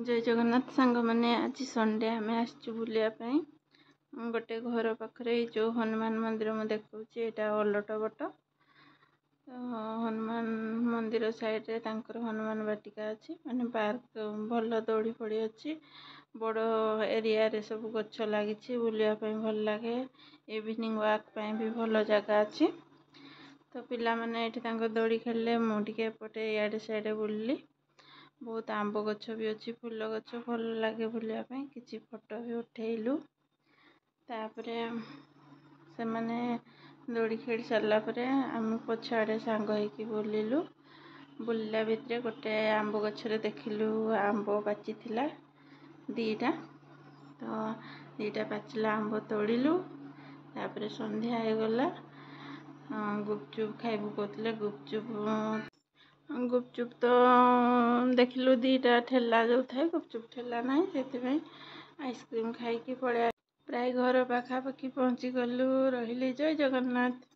जय जगन्नाथ सांग मैंने आज संडे आम आसचु बुलायापी गोटे घर पाखे जो हनुमान मंदिर मुझे देखा यहाँ ओलट बट हनुमान मंदिर साइड रे हनुमान वाटिका अच्छी माने पार्क भल दौड़ी पड़ी अच्छी बड़ एरिया रे सब गछ लगी बुलायापी भल लगे इवनिंग वाक भी भल जगह अच्छी तो पिला माने ये दौड़ी खेलिले मुझे एपटे इे साइड बुलली बहुत आंब गछ भी अच्छी फूल गछ भल लगे बुलायापी किसी फोटो भी उठेलु तापरे से माने दौड़ी खेल सारा आम पछाड़े सांग होइकी बुलिलु बुलला भितर गोटे आंब गछरे देखिलु आंब पाची थिला दीटा तो दीटा पाचिला आंब तोड़िलु तापरे संध्या हो गला गुपचुप खाइबु कहते गुपचुप तो देखिलु दीटा ठेला जो थाए गुपचुप ठेला ना से आइसक्रीम खाई पड़े प्राय घर पाखापाखि पहुँची गलु रही जय जगन्नाथ।